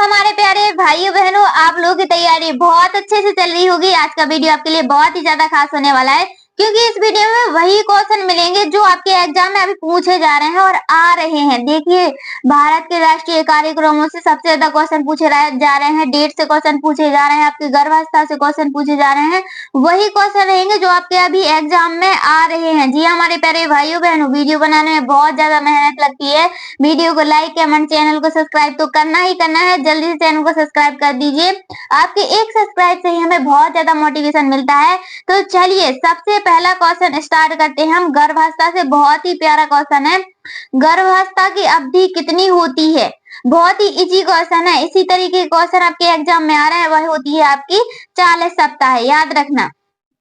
हमारे प्यारे भाइयों बहनों, आप लोगों की तैयारी बहुत अच्छे से चल रही होगी। आज का वीडियो आपके लिए बहुत ही ज्यादा खास होने वाला है, क्योंकि इस वीडियो में वही क्वेश्चन मिलेंगे जो आपके एग्जाम में अभी पूछे जा रहे हैं और आ रहे हैं। देखिए, भारत के राष्ट्रीय कार्यक्रमों से सबसे ज्यादा क्वेश्चन पूछे जा रहे हैं, डेट से क्वेश्चन पूछे जा रहे हैं, आपके गर्भावस्था से क्वेश्चन पूछे जा रहे हैं। वही क्वेश्चन रहेंगे जो आपके अभी एग्जाम में आ रहे हैं। जी हमारे प्यारे भाइयों बहनों, वीडियो बनाने में बहुत ज्यादा मेहनत लगती है। वीडियो को लाइक, कमेंट, चैनल को सब्सक्राइब तो करना ही करना है। जल्दी से चैनल को सब्सक्राइब कर दीजिए। आपके एक सब्सक्राइब से ही हमें बहुत ज्यादा मोटिवेशन मिलता है। तो चलिए, सबसे पहला क्वेश्चन स्टार्ट करते हैं हम गर्भावस्था से। बहुत ही प्यारा क्वेश्चन है। गर्भावस्था की अवधि कितनी होती है? बहुत ही इजी क्वेश्चन है। इसी तरीके के क्वेश्चन आपके एग्जाम में आ रहे हैं। वह होती है आपकी 40 सप्ताह, याद रखना।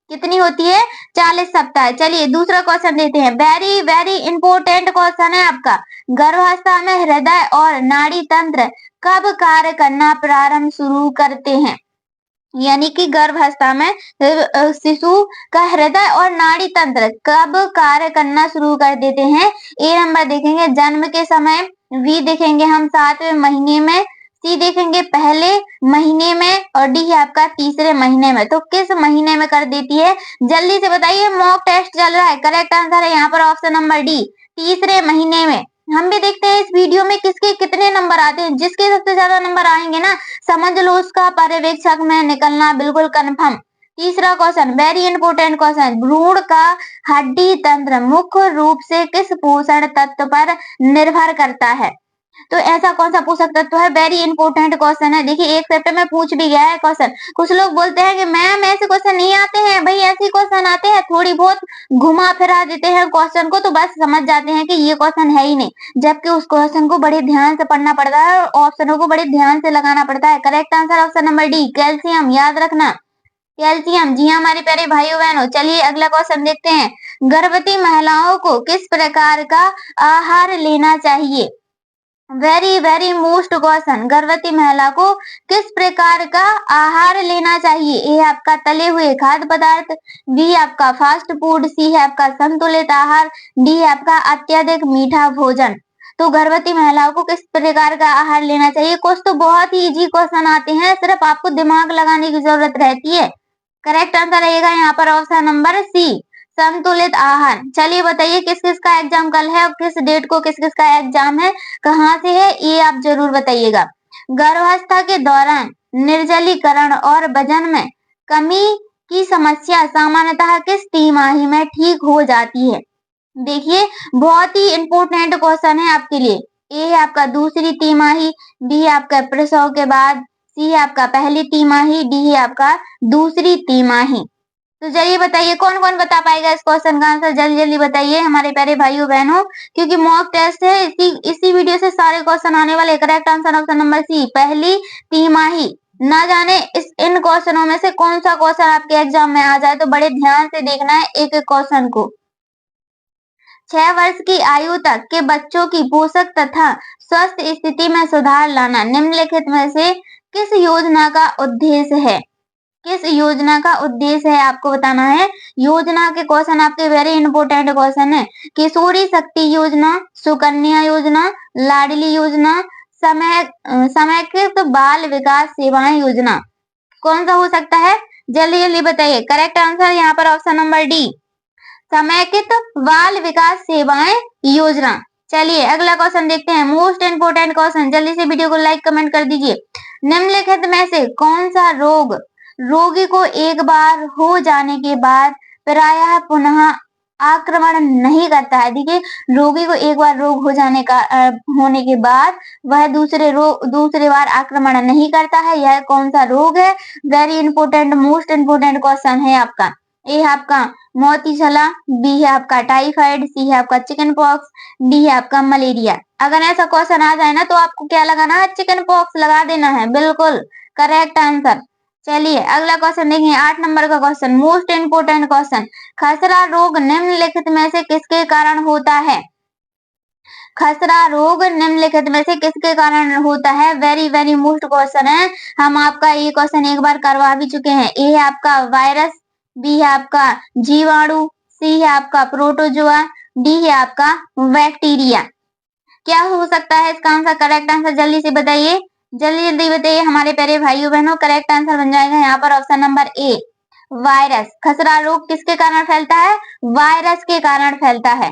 कितनी होती है? 40 सप्ताह। चलिए दूसरा क्वेश्चन देते हैं। वेरी वेरी इंपॉर्टेंट क्वेश्चन है आपका। गर्भावस्था में हृदय और नाड़ी तंत्र कब कार्य करना प्रारंभ शुरू करते हैं? यानी कि गर्भावस्था में शिशु का हृदय और नाड़ी तंत्र कब कार्य करना शुरू कर देते हैं? ए नंबर देखेंगे जन्म के समय, बी देखेंगे हम 7वें महीने में, सी देखेंगे पहले महीने में, और डी है आपका तीसरे महीने में। तो किस महीने में कर देती है? जल्दी से बताइए, मॉक टेस्ट चल रहा है। करेक्ट आंसर है यहाँ पर ऑप्शन नंबर डी, तीसरे महीने में। हम भी देखते हैं इस वीडियो में किसके कितने नंबर आते हैं। जिसके सबसे ज्यादा नंबर आएंगे ना, समझ लो उसका पर्यवेक्षक में निकलना बिल्कुल कंफर्म। तीसरा क्वेश्चन, वेरी इंपोर्टेंट क्वेश्चन। भ्रूण का हड्डी तंत्र मुख्य रूप से किस पोषण तत्व पर निर्भर करता है? तो ऐसा कौन सा पोषक तत्व है? वेरी इंपोर्टेंट क्वेश्चन है। देखिए, एक सेट में पूछ भी गया है क्वेश्चन। कुछ लोग बोलते हैं कि मैम ऐसे क्वेश्चन नहीं आते हैं। भाई ऐसे क्वेश्चन आते हैं, थोड़ी बहुत घुमा फिरा देते हैं क्वेश्चन को, तो बस समझ जाते हैं कि ये क्वेश्चन है ही नहीं, जबकि उस क्वेश्चन को बड़े ध्यान से पढ़ना पड़ता है और ऑप्शनों को बड़े ध्यान से लगाना पड़ता है। Correct answer option number D, calcium. याद रखना, कैल्शियम। जी हाँ हमारे प्यारे भाइयों बहनों, चलिए अगला क्वेश्चन देखते हैं। गर्भवती महिलाओं को किस प्रकार का आहार लेना चाहिए? Very very most question. गर्भवती महिला को किस प्रकार का आहार लेना चाहिए? ए आपका तले हुए खाद्य पदार्थ, बी आपका फास्ट फूड, सी है आपका संतुलित आहार, डी है आपका अत्यधिक मीठा भोजन। तो गर्भवती महिलाओं को किस प्रकार का आहार लेना चाहिए? कुछ तो बहुत ही इजी क्वेश्चन आते हैं, सिर्फ आपको दिमाग लगाने की जरूरत रहती है। करेक्ट आंसर रहेगा यहाँ पर ऑप्शन नंबर सी, संतुलित आहार। चलिए बताइए किस किस का एग्जाम कल है और किस डेट को किस किस का एग्जाम है, कहाँ से है, ये आप जरूर बताइएगा। गर्भावस्था के दौरान निर्जलीकरण और वजन में कमी की समस्या सामान्यतः किस तिमाही में ठीक हो जाती है? देखिए, बहुत ही इंपोर्टेंट क्वेश्चन है आपके लिए। ए है आपका दूसरी तिमाही, बी है आपका प्रसव के बाद, सी है आपका पहली तिमाही, डी है आपका दूसरी तिमाही। तो चलिए बताइए कौन कौन बता पाएगा इस क्वेश्चन का आंसर? जल्दी जल्दी बताइए हमारे प्यारे भाइयों बहनों, क्योंकि मॉक टेस्ट है। इसी वीडियो से सारे क्वेश्चन आने वाले। Correct answer option number C, पहली तिमाही। ना जाने इन क्वेश्चनों में से कौन सा क्वेश्चन आपके एग्जाम में आ जाए, तो बड़े ध्यान से देखना है एक एक क्वेश्चन को। 6 वर्ष की आयु तक के बच्चों की पोषक तथा स्वस्थ स्थिति में सुधार लाना निम्नलिखित में से किस योजना का उद्देश्य है? किस योजना का उद्देश्य है आपको बताना है। योजना के क्वेश्चन आपके वेरी इंपोर्टेंट क्वेश्चन है। किशोरी शक्ति योजना, सुकन्या योजना, लाडली योजना, समेकित बाल विकास सेवाएं योजना। कौन सा हो सकता है? जल्दी जल्दी बताइए। करेक्ट आंसर यहाँ पर ऑप्शन नंबर डी, समेकित बाल विकास सेवाएं योजना। चलिए अगला क्वेश्चन देखते हैं। मोस्ट इंपोर्टेंट क्वेश्चन, जल्दी से वीडियो को लाइक कमेंट कर दीजिए। निम्नलिखित में से कौन सा रोग रोगी को एक बार हो जाने के बाद प्रायः पुनः आक्रमण नहीं करता है? देखिए, रोगी को एक बार रोग हो जाने का होने के बाद वह दूसरे बार आक्रमण नहीं करता है। यह कौन सा रोग है? Very important most important question है आपका। ए है आपका मोती छला, बी है आपका टाइफाइड, सी है आपका चिकन पॉक्स, डी है आपका मलेरिया। अगर ऐसा क्वेश्चन आ जाए ना, तो आपको क्या लगाना है? चिकन पॉक्स लगा देना है, बिल्कुल करेक्ट आंसर। चलिए अगला क्वेश्चन देखिए, 8 नंबर का क्वेश्चन, मोस्ट इंपोर्टेंट क्वेश्चन। खसरा रोग निम्नलिखित में से किसके कारण होता है? खसरा रोग निम्नलिखित में से किसके कारण होता है? वेरी वेरी मोस्ट क्वेश्चन है। हम आपका ये क्वेश्चन एक बार करवा भी चुके हैं। ए है आपका वायरस, बी है आपका जीवाणु, सी है आपका प्रोटोजोआ, डी है आपका बैक्टीरिया। क्या हो सकता है इसका आंसर? करेक्ट आंसर जल्दी से बताइए। जल्दी जल्दी बताइए हमारे प्यारे भाइयों बहनों। करेक्ट आंसर बन जाएगा यहाँ पर ऑप्शन नंबर ए, वायरस। खसरा रोग किसके कारण फैलता है? वायरस के कारण फैलता है।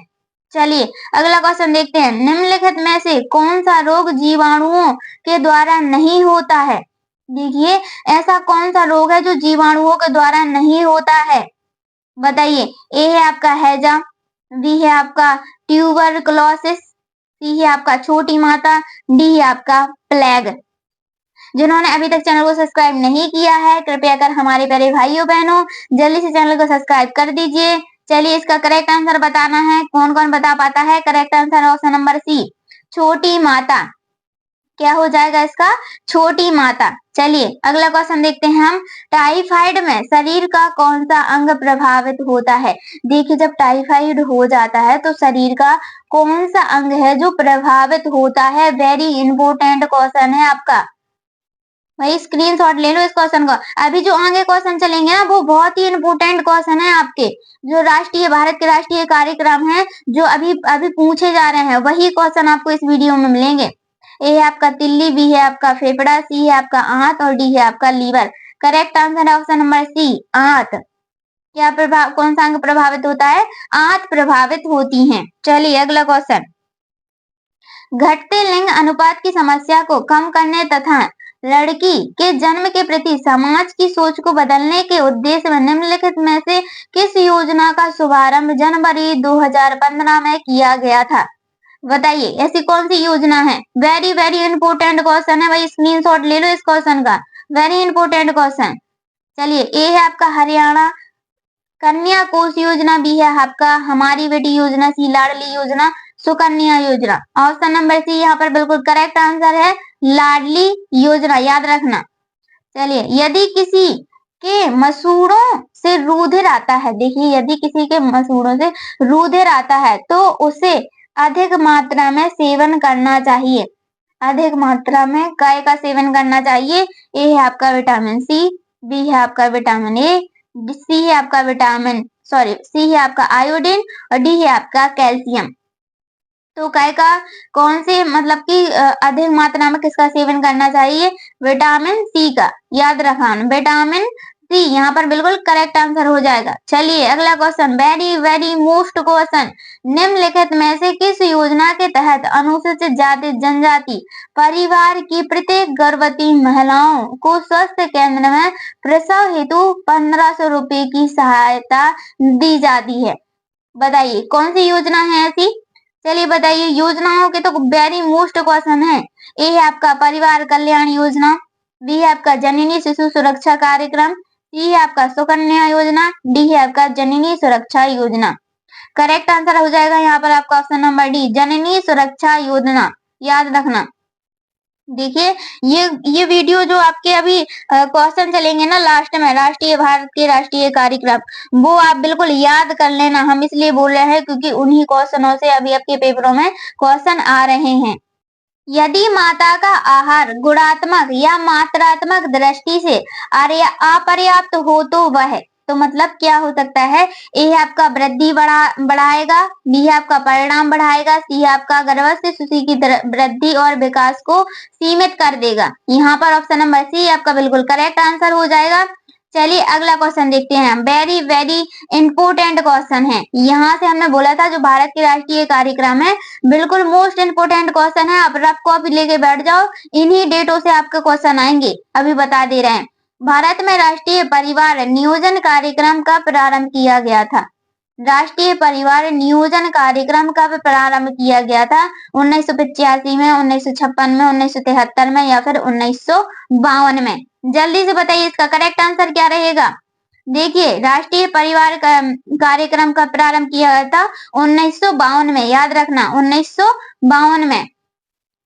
चलिए अगला क्वेश्चन देखते हैं। निम्नलिखित में से कौन सा रोग जीवाणुओं के द्वारा नहीं होता है? देखिए ऐसा कौन सा रोग है जो जीवाणुओं के द्वारा नहीं होता है? बताइए। ए है आपका हैजा, बी है आपका ट्यूबरकुलोसिस, सी है आपका छोटी माता, डी है आपका प्लेग। जिन्होंने अभी तक चैनल को सब्सक्राइब नहीं किया है कृपया कर हमारे प्यारे भाइयों बहनों जल्दी से चैनल को सब्सक्राइब कर दीजिए। चलिए इसका करेक्ट आंसर बताना है। कौन कौन बता पाता है? Correct answer option number C, छोटी माता। क्या हो जाएगा इसका? छोटी माता। चलिए अगला क्वेश्चन देखते हैं हम। टाइफाइड में शरीर का कौन सा अंग प्रभावित होता है? देखिए जब टाइफाइड हो जाता है तो शरीर का कौन सा अंग है जो प्रभावित होता है? वेरी इंपोर्टेंट क्वेश्चन है आपका। भाई स्क्रीनशॉट ले लो इस क्वेश्चन का। अभी जो आगे क्वेश्चन चलेंगे ना वो बहुत ही इंपोर्टेंट क्वेश्चन है आपके। जो भारत के राष्ट्रीय कार्यक्रम है जो अभी अभी पूछे जा रहे हैं वही क्वेश्चन आपको इस वीडियो में मिलेंगे। ए है आपका तिल्ली, बी है आपका फेफड़ा, सी है आपका आंत और डी है आपका लीवर। करेक्ट आंसर है ऑप्शन नंबर सी, आंत। क्या प्रभाव, कौन सा अंग प्रभावित होता है? आंत प्रभावित होती है। चलिए अगला क्वेश्चन। घटते लिंग अनुपात की समस्या को कम करने तथा लड़की के जन्म के प्रति समाज की सोच को बदलने के उद्देश्य में निम्नलिखित में से किस योजना का शुभारंभ जनवरी 2015 में किया गया था? बताइए ऐसी कौन सी योजना है? वेरी वेरी इंपोर्टेंट क्वेश्चन है भाई, स्क्रीनशॉट ले लो इस क्वेश्चन का। Very important question. चलिए ए है आपका हरियाणा कन्या कोष योजना, बी है आपका हमारी बेटी योजना, सी लाडली योजना, सुकन्या योजना। ऑप्शन नंबर सी यहाँ पर बिल्कुल करेक्ट आंसर है, लाडली योजना, याद रखना। चलिए यदि किसी के मसूड़ों से रुधिर आता है, देखिए यदि किसी के मसूड़ों से रुधिर आता है तो उसे अधिक मात्रा में सेवन करना चाहिए। अधिक मात्रा में काय का सेवन करना चाहिए? ए है आपका विटामिन सी, बी है आपका विटामिन ए, सी है आपका सी है आपका आयोडीन और डी है आपका कैल्शियम। तो काय का कौन से मतलब कि अधिक मात्रा में किसका सेवन करना चाहिए? विटामिन सी का, याद रखना विटामिन सी यहाँ पर बिल्कुल करेक्ट आंसर हो जाएगा। चलिए अगला question, very very most question. निम्नलिखित में से किस योजना के तहत अनुसूचित जाति जनजाति परिवार की प्रत्येक गर्भवती महिलाओं को स्वास्थ्य केंद्र में प्रसव हेतु 1500 रुपए की सहायता दी जाती है? बताइए कौन सी योजना है ऐसी? चलिए बताइए। योजनाओं के तो वेरी मोस्ट क्वेश्चन है। ए है आपका परिवार कल्याण योजना, बी है आपका जननी शिशु सुरक्षा कार्यक्रम, सी है आपका सुकन्या योजना, डी है आपका जननी सुरक्षा योजना। करेक्ट आंसर हो जाएगा यहाँ पर आपका ऑप्शन नंबर डी, जननी सुरक्षा योजना, याद रखना। देखिए ये वीडियो जो आपके अभी क्वेश्चन चलेंगे ना लास्ट में, भारत के राष्ट्रीय कार्यक्रम, वो आप बिल्कुल याद कर लेना। हम इसलिए बोल रहे हैं क्योंकि उन्हीं क्वेश्चनों से अभी आपके पेपरों में क्वेश्चन आ रहे हैं। यदि माता का आहार गुणात्मक या मात्रात्मक दृष्टि से अपर्याप्त हो तो वह, तो मतलब क्या हो सकता है? ए है आपका वृद्धि बढ़ाएगा, बी है आपका परिणाम बढ़ाएगा, सी है आपका गर्भस्थ शिशु की वृद्धि और विकास को सीमित कर देगा। यहाँ पर ऑप्शन नंबर सी आपका बिल्कुल करेक्ट आंसर हो जाएगा। चलिए अगला क्वेश्चन देखते हैं। वेरी वेरी इंपोर्टेंट क्वेश्चन है। यहाँ से हमने बोला था जो भारत के राष्ट्रीय कार्यक्रम है बिल्कुल मोस्ट इंपोर्टेंट क्वेश्चन है। आप रफ कॉपी लेके बैठ जाओ, इन्हीं डेटों से आपके क्वेश्चन आएंगे। अभी बता दे रहे हैं। भारत में राष्ट्रीय परिवार नियोजन कार्यक्रम कब प्रारंभ किया गया था? राष्ट्रीय परिवार नियोजन कार्यक्रम कब प्रारंभ किया गया था? 1985 में, 1956 में, 1973 में या फिर 1952 में? जल्दी से बताइए इसका करेक्ट आंसर क्या रहेगा? देखिए राष्ट्रीय परिवार कार्यक्रम का प्रारंभ किया गया था 1952 में, याद रखना 1952 में।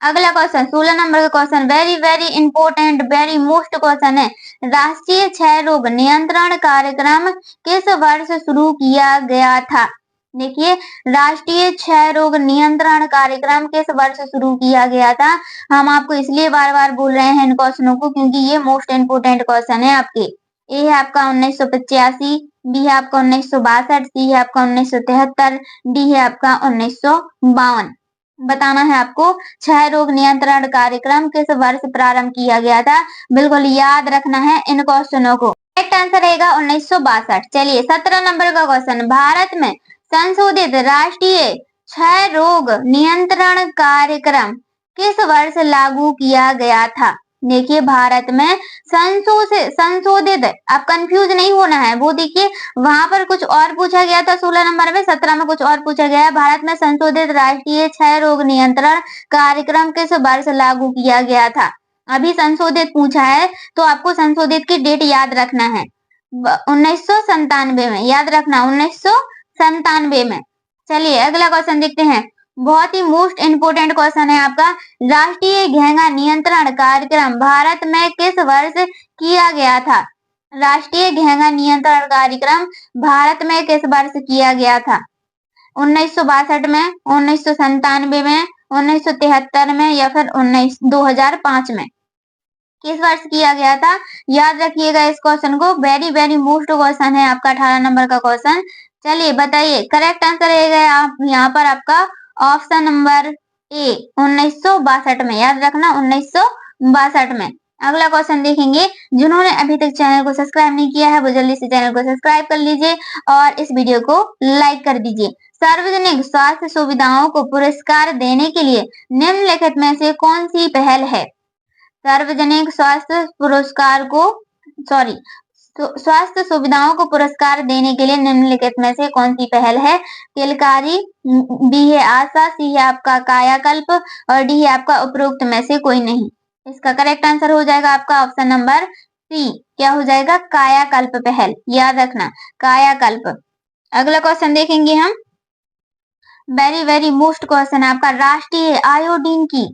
अगला क्वेश्चन 16 नंबर का question, very very important very most question है। राष्ट्रीय क्षय रोग नियंत्रण कार्यक्रम किस वर्ष शुरू किया गया था? देखिए राष्ट्रीय क्षय रोग नियंत्रण कार्यक्रम किस वर्ष शुरू किया गया था? हम आपको इसलिए बार बार बोल रहे हैं इन क्वेश्चनों को क्योंकि ये मोस्ट इंपोर्टेंट क्वेश्चन है आपके। ए है आपका 1985, बी है आपका 1962, सी है आपका 1973, डी है आपका 1952। बताना है आपको। क्षय रोग नियंत्रण कार्यक्रम किस वर्ष प्रारंभ किया गया था? बिल्कुल याद रखना है इन क्वेश्चनों को। करेक्ट आंसर रहेगा 1962। चलिए 17 नंबर का क्वेश्चन, भारत में संशोधित राष्ट्रीय क्षय रोग नियंत्रण कार्यक्रम किस वर्ष लागू किया गया था? देखिए भारत में संशोधित, आप कंफ्यूज नहीं होना है, वो देखिए वहां पर कुछ और पूछा गया था 16 नंबर में, 17 में कुछ और पूछा गया है। भारत में संशोधित राष्ट्रीय क्षय रोग नियंत्रण कार्यक्रम किस वर्ष लागू किया गया था? अभी संशोधित पूछा है तो आपको संशोधित की डेट याद रखना है, 1997 में, याद रखना 1997 में। चलिए अगला क्वेश्चन देखते हैं, बहुत ही मोस्ट इंपोर्टेंट क्वेश्चन है आपका। राष्ट्रीय घेंघा नियंत्रण कार्यक्रम भारत में किस वर्ष किया गया था? राष्ट्रीय घेंघा नियंत्रण कार्यक्रम भारत में किस वर्ष किया गया था? 1962 में, 1997 में, 1973 में या फिर 2005 में? किस वर्ष किया गया था? याद रखिएगा इस क्वेश्चन को, वेरी वेरी मोस्ट क्वेश्चन है आपका 18 नंबर का क्वेश्चन। चलिए बताइए, करेक्ट आंसर रहेगा आप यहाँ पर आपका ऑप्शन नंबर ए 1962 में, याद रखना 1962 में। अगला क्वेश्चन देखेंगे, जिन्होंने अभी तक चैनल को सब्सक्राइब नहीं किया है वो जल्दी से चैनल को सब्सक्राइब कर लीजिए और इस वीडियो को लाइक कर दीजिए। सार्वजनिक स्वास्थ्य सुविधाओं को पुरस्कार देने के लिए निम्नलिखित में से कौन सी पहल है? सार्वजनिक स्वास्थ्य पुरस्कार को स्वास्थ्य सुविधाओं को पुरस्कार देने के लिए निम्नलिखित में से कौन सी पहल है? किलकारी, बी है आशा, सी है आपका कायाकल्प और डी है आपका उपरोक्त में से कोई नहीं। इसका करेक्ट आंसर हो जाएगा आपका ऑप्शन नंबर सी, क्या हो जाएगा? कायाकल्प पहल, याद रखना कायाकल्प। अगला क्वेश्चन देखेंगे हम, वेरी वेरी मोस्ट क्वेश्चन है आपका, राष्ट्रीय आयोडीन की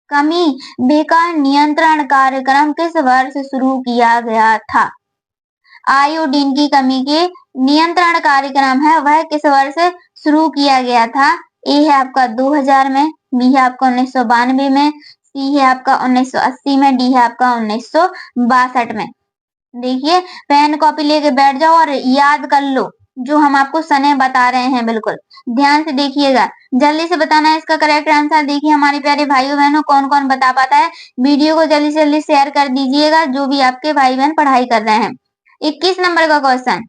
कमी बेकार नियंत्रण कार्यक्रम किस वर्ष शुरू किया गया था? आयोडीन की कमी के नियंत्रण कार्यक्रम है वह किस वर्ष शुरू किया गया था? ए है आपका 2000 में, बी है आपका 1992 में, सी है आपका 1980 में, डी है आपका 1962 में। देखिए पेन कॉपी लेके बैठ जाओ और याद कर लो जो हम आपको सने बता रहे हैं, बिल्कुल ध्यान से देखिएगा, जल्दी से बताना है इसका करेक्ट आंसर। देखिए हमारे प्यारे भाइयों बहनों कौन कौन बता पाता है, वीडियो को जल्दी से जल्दी शेयर कर दीजिएगा जो भी आपके भाई बहन पढ़ाई कर रहे हैं। 21 नंबर का क्वेश्चन,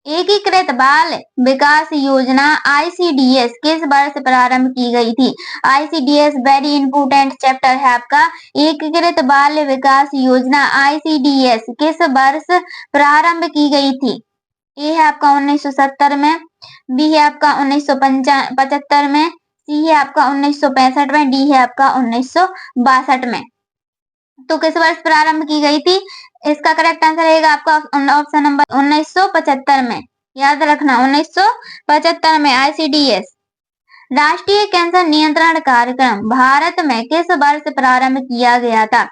एकीकृत बाल विकास योजना ICDS किस वर्ष प्रारंभ की गई थी? ICDS वेरी इंपोर्टेंट चैप्टर है आपका। एकीकृत बाल विकास योजना ICDS किस वर्ष प्रारंभ की गई थी? ए है आपका 1970 में, बी है आपका 1975 में, सी है आपका 1965 में, डी है आपका 1962 में। तो किस वर्ष प्रारंभ की गई थी? इसका करेक्ट आंसर रहेगा आपका ऑप्शन नंबर 1975 में, याद रखना 1975 में ICDS। राष्ट्रीय कैंसर नियंत्रण कार्यक्रम भारत में किस वर्ष प्रारंभ किया गया था?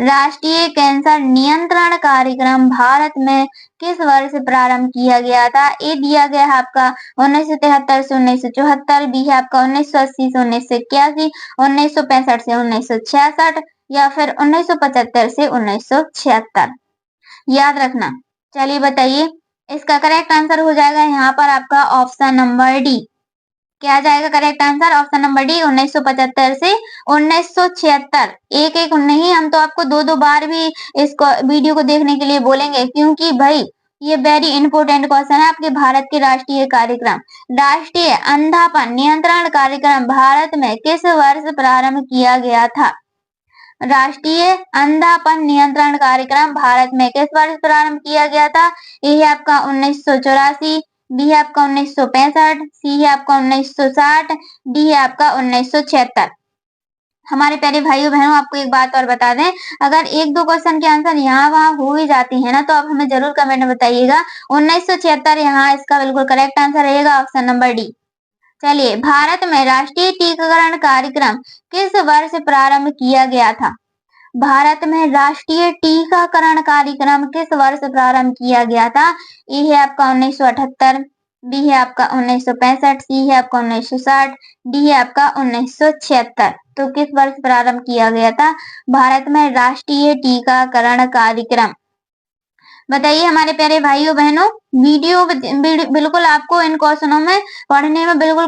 राष्ट्रीय कैंसर नियंत्रण कार्यक्रम भारत में किस वर्ष प्रारंभ किया गया था? ए दिया गया है आपका 1973 से 1974, बी है आपका 1980 से 1981, 1965 से 1966 या फिर 1975 से 1976, याद रखना। चलिए बताइए, इसका करेक्ट आंसर हो जाएगा यहाँ पर आपका ऑप्शन नंबर डी। क्या जाएगा correct answer? Option number D 1975 से 1976। एक एक नहीं, हम तो आपको दो दो बार भी इसको वीडियो को देखने के लिए बोलेंगे क्योंकि भाई ये वेरी इंपोर्टेंट क्वेश्चन है आपके भारत के राष्ट्रीय कार्यक्रम। राष्ट्रीय अंधापन नियंत्रण कार्यक्रम भारत में किस वर्ष प्रारंभ किया गया था? राष्ट्रीय अंधापन नियंत्रण कार्यक्रम भारत में किस वर्ष प्रारंभ किया गया था? ए है आपका 1984, बी है आपका 1965, सी है आपका 1960, डी है आपका 1976। हमारे प्यारे भाइयों बहनों आपको एक बात और बता दें, अगर एक दो क्वेश्चन के आंसर यहाँ वहाँ हो ही जाते हैं ना तो आप हमें जरूर कमेंट में बताइएगा। 1976 यहाँ इसका बिल्कुल करेक्ट आंसर रहेगा ऑप्शन नंबर डी। चलिए, भारत में राष्ट्रीय टीकाकरण कार्यक्रम किस वर्ष प्रारंभ किया गया था? भारत में राष्ट्रीय टीकाकरण कार्यक्रम किस वर्ष प्रारंभ किया गया था? ए है आपका 1978, बी है आपका 1965, सी है आपका 1960, डी है आपका 1976। तो किस वर्ष प्रारंभ किया गया था भारत में राष्ट्रीय टीकाकरण कार्यक्रम? बताइए हमारे प्यारे भाइयों बहनों, वीडियो बिल्कुल आपको इन क्वेश्चनों में पढ़ने में बिल्कुल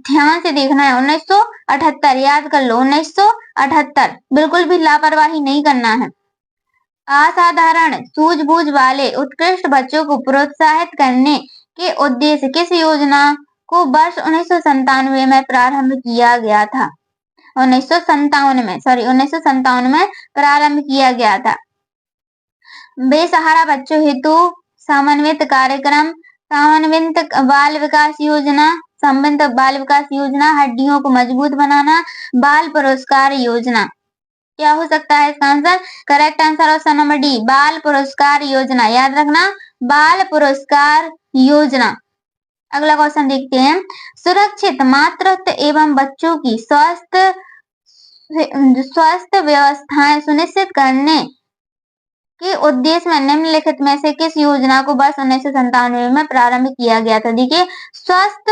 ध्यान से देखना है। 1978 याद कर लो, 1978 बिल्कुल भी लापरवाही नहीं करना है। असाधारण सूझबूझ वाले उत्कृष्ट बच्चों को प्रोत्साहित करने के उद्देश्य किस योजना को वर्ष 1997 में प्रारंभ किया गया था? 1957 में प्रारंभ किया गया था। बेसहारा बच्चों हेतु समन्वित कार्यक्रम, समन्वित बाल विकास योजना, समन्वित बाल विकास योजना, हड्डियों को मजबूत बनाना, बाल पुरस्कार योजना। क्या हो सकता है इसका answer? Correct answer option number D, बाल पुरस्कार योजना। याद रखना, बाल पुरस्कार योजना। अगला क्वेश्चन देखते हैं। सुरक्षित मातृत्व एवं बच्चों की स्वस्थ व्यवस्थाएं सुनिश्चित करने के उद्देश्य में निम्नलिखित में से किस योजना को वर्ष 1997 में प्रारंभ किया गया था? देखिए, स्वस्थ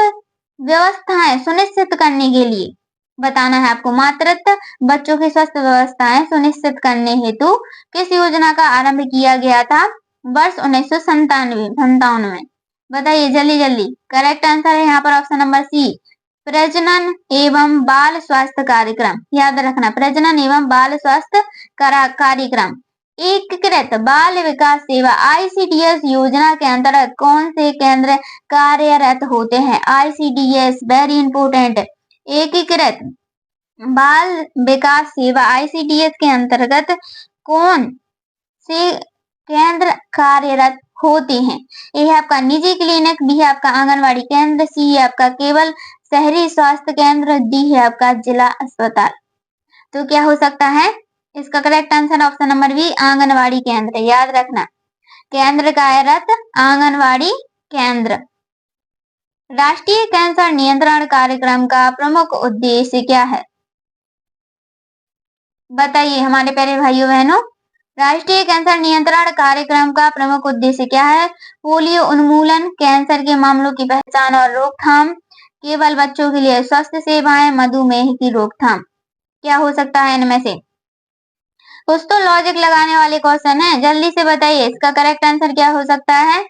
व्यवस्थाएं सुनिश्चित करने के लिए बताना है आपको। मातृत्व बच्चों की स्वस्थ व्यवस्थाएं सुनिश्चित करने हेतु किस योजना का आरंभ किया गया था वर्ष 1997 में? बताइए जल्दी जल्दी। करेक्ट आंसर है यहाँ पर ऑप्शन नंबर सी, प्रजनन एवं बाल स्वास्थ्य कार्यक्रम। याद रखना, प्रजनन एवं बाल स्वास्थ्य कार्यक्रम। एकीकृत बाल विकास सेवा ICDS योजना के अंतर्गत कौन से केंद्र कार्यरत होते हैं? ICDS very important. एकीकृत बाल विकास सेवा ICDS के अंतर्गत कौन से केंद्र कार्यरत होते हैं? ए है आपका निजी क्लिनिक, बी है आपका आंगनवाड़ी केंद्र, सी है आपका केवल शहरी स्वास्थ्य केंद्र, डी है आपका जिला अस्पताल। तो क्या हो सकता है इसका correct answer? Option number B, anganwadi केंद्र। याद रखना, केंद्र कार्यरत आंगनवाड़ी केंद्र। राष्ट्रीय कैंसर नियंत्रण कार्यक्रम का प्रमुख उद्देश्य क्या है? बताइए हमारे प्यारे भाइयों बहनों, राष्ट्रीय कैंसर नियंत्रण कार्यक्रम का प्रमुख उद्देश्य क्या है? पोलियो उन्मूलन, कैंसर के मामलों की पहचान और रोकथाम, केवल बच्चों के लिए स्वास्थ्य सेवाएं, मधुमेह की रोकथाम। क्या हो सकता है इनमें से? कुछ तो लॉजिक लगाने वाले क्वेश्चन है, जल्दी से बताइए इसका करेक्ट आंसर क्या हो सकता है?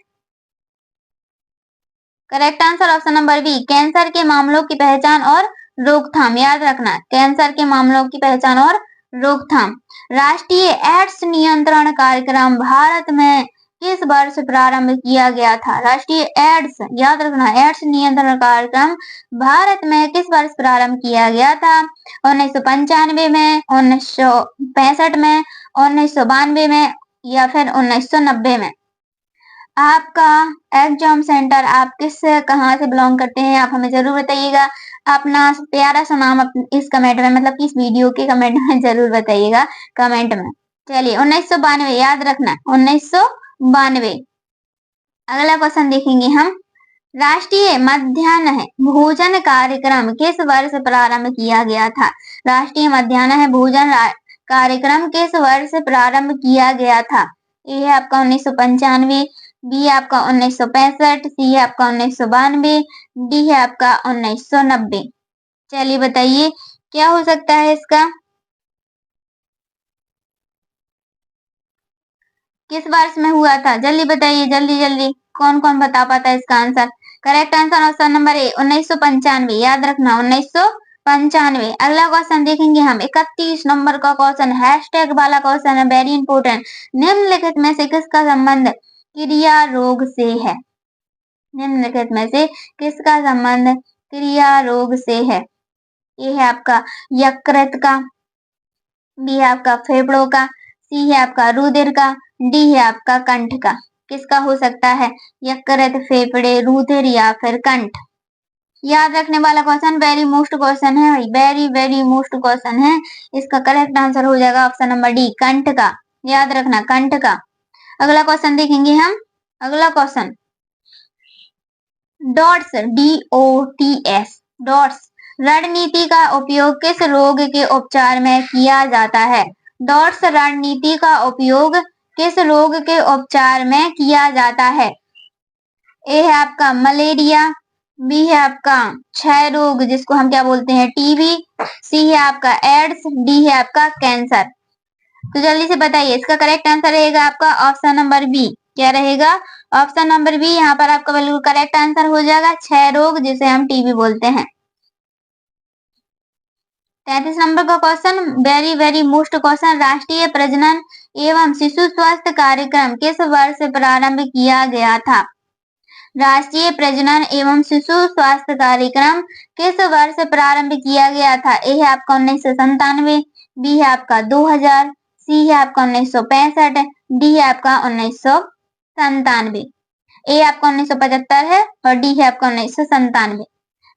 Correct answer option number B, cancer के मामलों की पहचान और रोकथाम। याद रखना, कैंसर के मामलों की पहचान और रोकथाम। राष्ट्रीय एड्स नियंत्रण कार्यक्रम भारत में किस वर्ष प्रारंभ किया गया था? राष्ट्रीय एड्स, याद रखना, एड्स नियंत्रण कार्यक्रम भारत में किस वर्ष प्रारंभ किया गया था? 1995 में, 1965 में, 1992 में या फिर 1990 में? आपका एग्जाम सेंटर आप कहाँ से बिलोंग करते हैं आप हमें जरूर बताइएगा। अपना प्यारा सा नाम इस कमेंट में, मतलब इस वीडियो के कमेंट में जरूर बताइएगा, कमेंट में। चलिए 1992, याद रखना 1992। अगला क्वेश्चन देखेंगे हम। राष्ट्रीय मध्याह्न भोजन कार्यक्रम किस वर्ष प्रारंभ किया गया था? राष्ट्रीय मध्याह्न भोजन कार्यक्रम किस वर्ष प्रारंभ किया गया था? ये है आपका 1995, बी है आपका 1965, सी है आपका 1992, डी है आपका 1990। चलिए बताइए क्या हो सकता है इसका? किस वर्ष में हुआ था? जल्दी बताइए, जल्दी जल्दी। कौन कौन बता पाता है इसका answer? Correct answer option number A, 1995। याद रखना 1995। अगला क्वेश्चन देखेंगे हम, 31 नंबर का क्वेश्चन, हैशटैग वाला क्वेश्चन है, वेरी इंपोर्टेंट। निम्नलिखित में से किसका संबंध क्रिया रोग से है? निम्नलिखित में से किसका संबंध क्रिया रोग से है? ये है आपका यकृत का, बी है आपका फेफड़ों का, सी है आपका रुधिर का, डी है आपका कंठ का। किसका हो सकता है? यकृत, फेफड़े, रुधिर या फिर कंठ। याद रखने वाला क्वेश्चन, वेरी मोस्ट क्वेश्चन है भाई, वेरी वेरी मोस्ट क्वेश्चन है। इसका करेक्ट आंसर हो जाएगा ऑप्शन नंबर डी, कंठ का। याद रखना, कंठ का। अगला क्वेश्चन देखेंगे हम। अगला क्वेश्चन, डॉट्स, DOTS, डॉट्स रणनीति का उपयोग किस रोग के उपचार में किया जाता है? डॉट्स रणनीति का उपयोग किस रोग के उपचार में किया जाता है? ए है आपका मलेरिया, बी है आपका क्षय रोग जिसको हम क्या बोलते हैं टीबी, सी है आपका एड्स, डी है आपका कैंसर। तो जल्दी से बताइए इसका करेक्ट आंसर रहेगा आपका ऑप्शन नंबर बी, क्या रहेगा? ऑप्शन नंबर बी यहाँ पर आपका बिल्कुल करेक्ट आंसर हो जाएगा, क्षय रोग जिसे हम टीबी बोलते हैं। 33 नंबर का question, very very most question, राष्ट्रीय प्रजनन एवं शिशु स्वास्थ्य कार्यक्रम किस वर्ष प्रारंभ किया गया था? राष्ट्रीय प्रजनन एवं शिशु स्वास्थ्य कार्यक्रम किस वर्ष प्रारंभ किया गया था? ए है आपका 1997, बी है आपका 2000, सी है आपका 1965, डी है आपका 1997। ए आपका 1975 है और डी है आपका 1997।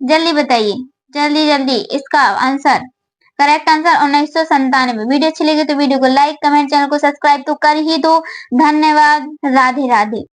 जल्दी बताइए, जल्दी जल्दी इसका आंसर। Correct answer 1997। वीडियो अच्छी लगी तो वीडियो को लाइक कमेंट चैनल को सब्सक्राइब तो कर ही दो। धन्यवाद। राधे राधे।